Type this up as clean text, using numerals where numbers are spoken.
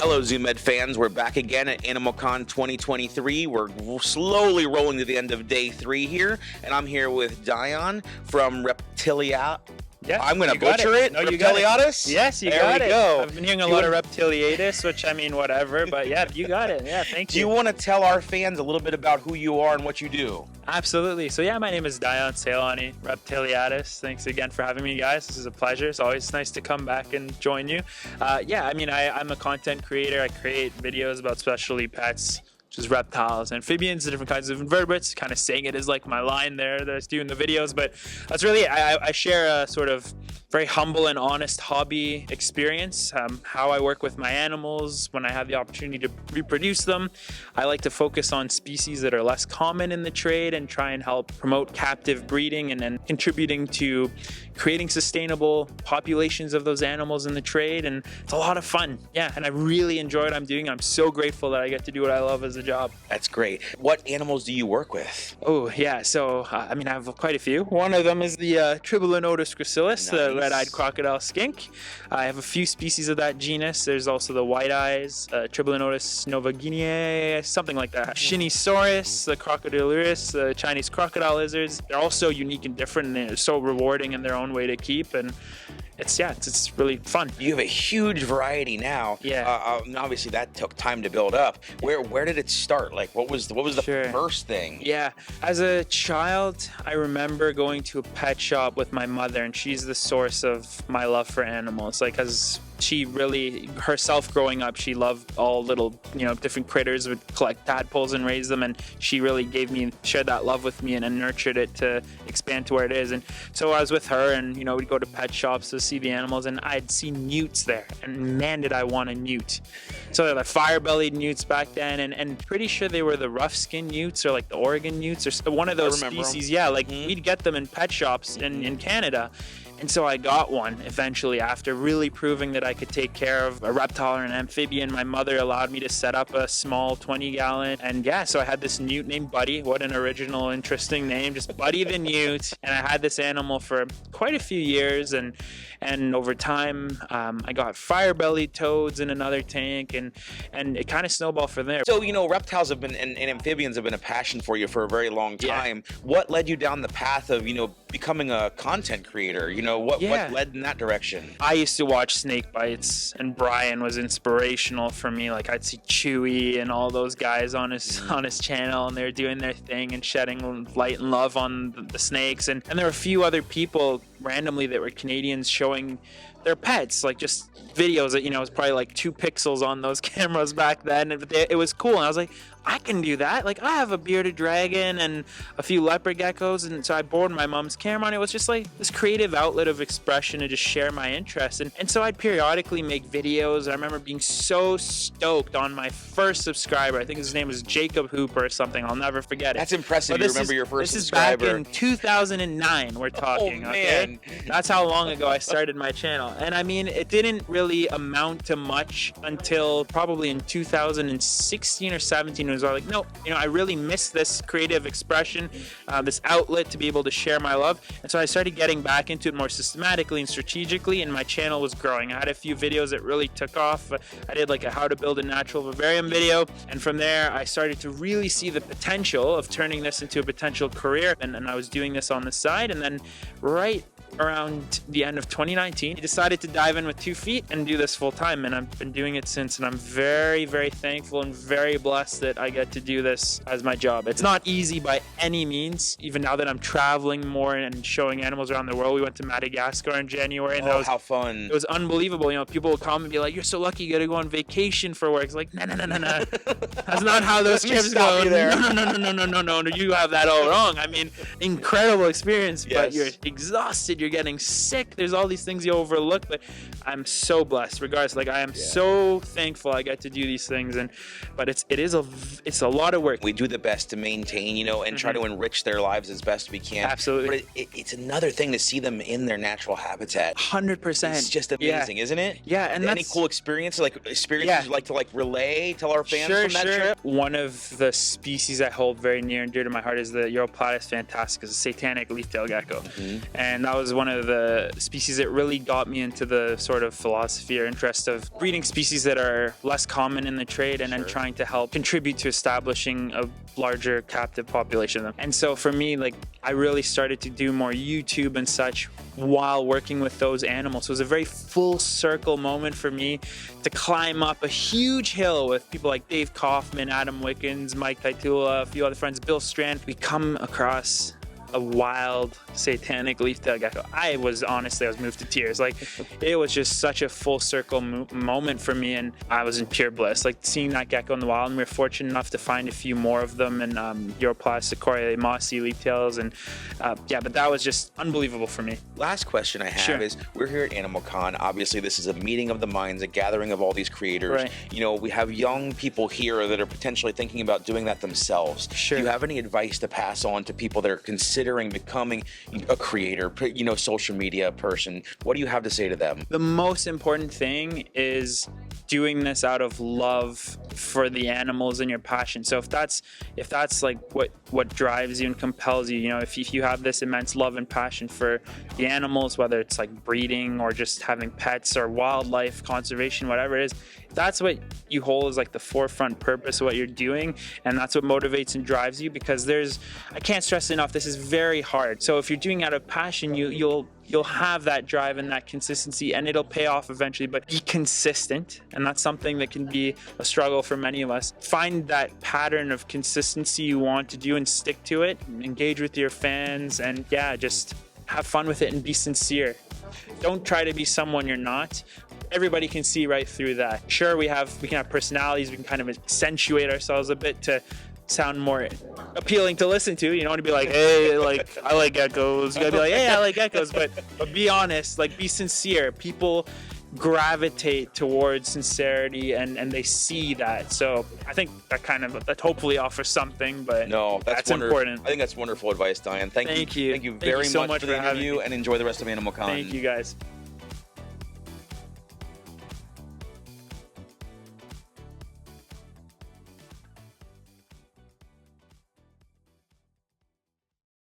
Hello, Zoo Med fans. We're back again at AnimalCon 2023. We're slowly rolling to the end of day 3 here, and I'm here with Dayyan from Reptiliatus. Yeah, I'm going to butcher it. No, Reptiliatus? Yes, you got it. I've been hearing a lot of Reptiliatus, which I mean, whatever, but yeah, you got it. Yeah, thank you. Do you want to tell our fans a little bit about who you are and what you do? Absolutely. So yeah, my name is Dayyan Saylany, Reptiliatus. Thanks again for having me, guys. This is a pleasure. It's always nice to come back and join you. Yeah, I mean, I'm a content creator. I create videos about specialty pets, which is reptiles, amphibians, and different kinds of invertebrates. Kind of saying it is like my line there that I do in the videos, but that's really it. I share a sort of very humble and honest hobby experience, how I work with my animals when I have the opportunity to reproduce them. I like to focus on species that are less common in the trade and try and help promote captive breeding and then contributing to creating sustainable populations of those animals in the trade. And it's a lot of fun. Yeah, and I really enjoy what I'm doing. I'm so grateful that I get to do what I love as a job. That's great. What animals do you work with? Oh, yeah. So, I mean, I have quite a few. One of them is the Reptiliatus gracilis, the red-eyed crocodile skink. I have a few species of that genus. There's also the white eyes, Reptiliatus novaguinea, something like that. Shinisaurus, the crocodilurus, the Chinese crocodile lizards. They're all so unique and different, and they're so rewarding in their own way to keep. And it's really fun. You have a huge variety now. Yeah. Obviously that took time to build up. Where did it start? Like, what was the Sure. first thing? Yeah. As a child, I remember going to a pet shop with my mother, and she's the source of my love for animals. Like, as she really herself growing up, she loved all little, different critters, would collect tadpoles and raise them, and she really shared that love with me and nurtured it to expand to where it is. And so I was with her, and we'd go to pet shops to see the animals, and I'd see newts there, and man, did I want a newt. So they're the fire-bellied newts back then, and pretty sure they were the rough-skinned newts, or like the Oregon newts, or one of those species. Yeah, like we'd get them in pet shops in Canada. And so I got one eventually after really proving that I could take care of a reptile or an amphibian. My mother allowed me to set up a small 20-gallon. And yeah, so I had this newt named Buddy. What an original, interesting name. Just Buddy the newt. And I had this animal for quite a few years. And over time, I got fire-bellied toads in another tank. And it kind of snowballed from there. So, reptiles have been and amphibians have been a passion for you for a very long time. Yeah. What led you down the path of, becoming a content creator? What led in that direction? I used to watch snake bites, and Brian was inspirational for me. Like, I'd see Chewy and all those guys on his channel, and they're doing their thing and shedding light and love on the snakes. And there were a few other people randomly that were Canadians showing their pets, like just videos that, it was probably like 2 pixels on those cameras back then. And it was cool. And I was like, I can do that. Like, I have a bearded dragon and a few leopard geckos. And so I borrowed my mom's camera, and it was just like this creative outlet of expression to just share my interests. And so I'd periodically make videos. I remember being so stoked on my first subscriber. I think his name was Jacob Hooper or something. I'll never forget it. That's impressive. You remember your first subscriber. This is back in 2009, we're talking. Oh, man. Okay? That's how long ago I started my channel. And I mean, it didn't really amount to much until probably in 2016 or 17. It was all like, no, I really miss this creative expression, this outlet to be able to share my love. And so I started getting back into it more systematically and strategically, and my channel was growing. I had a few videos that really took off. I did like a how to build a natural vivarium video, and from there I started to really see the potential of turning this into a potential career, and I was doing this on the side. And then right around the end of 2019, I decided to dive in with 2 feet and do this full time, and I've been doing it since, and I'm very, very thankful and very blessed that I get to do this as my job. It's not easy by any means, even now that I'm traveling more and showing animals around the world. We went to Madagascar in January, and how fun. It was unbelievable. People would come and be like, you're so lucky, you get to go on vacation for work. It's like, no. That's not how those trips go. No, you have that all wrong. I mean, incredible experience, but you're exhausted, you're getting sick, there's all these things you overlook, but I'm so blessed regardless. Like, I am so thankful I get to do these things, but it is a it's a lot of work. We do the best to maintain, and try to enrich their lives as best we can. Absolutely. But it's another thing to see them in their natural habitat. 100%. It's just amazing, isn't it? Yeah, and any cool experiences you'd like to relay, tell our fans from that trip? One of the species I hold very near and dear to my heart is the Reptiliatus fantasticus, a satanic leaf-tailed gecko. And that was one of the species that really got me into the sort of philosophy or interest of breeding species that are less common in the trade and then trying to help contribute to establishing a larger captive population of them. And so for me, I really started to do more YouTube and such while working with those animals. So it was a very full circle moment for me to climb up a huge hill with people like Dave Kaufman, Adam Wickens, Mike Taitula, a few other friends, Bill Strand. We come across a wild satanic leaf-tailed gecko. I was moved to tears. It was just such a full circle moment for me, and I was in pure bliss. Seeing that gecko in the wild, and we were fortunate enough to find a few more of them, and Reptiliatus coriae, mossy leaf-tails, and but that was just unbelievable for me. Last question I have is, we're here at AnimalCon. Obviously, this is a meeting of the minds, a gathering of all these creators. Right. We have young people here that are potentially thinking about doing that themselves. Sure. Do you have any advice to pass on to people that are considering becoming a creator, social media person? What do you have to say to them? The most important thing is doing this out of love for the animals and your passion. So if that's what drives you and compels you, if you have this immense love and passion for the animals, whether it's breeding or just having pets or wildlife conservation, whatever it is, that's what you hold as the forefront purpose of what you're doing, and that's what motivates and drives you, because I can't stress enough, this is very hard. So if you're doing it out of passion, you'll have that drive and that consistency, and it'll pay off eventually. But be consistent, and that's something that can be a struggle for many of us. Find that pattern of consistency you want to do and stick to it. Engage with your fans, and just have fun with it and be sincere. Don't try to be someone you're not. Everybody can see right through that. Sure, we can have personalities, we can kind of accentuate ourselves a bit to sound more appealing to listen to. You don't want to be like, hey, I like geckos. You gotta be like, hey, I like geckos. But be honest, be sincere. People gravitate towards sincerity, and they see that. So I think that hopefully offers something, but no, that's important. I think that's wonderful advice, Dayyan. Thank you. Thank you Very so much for the interview, and enjoy the rest of AnimalCon. Thank you, guys.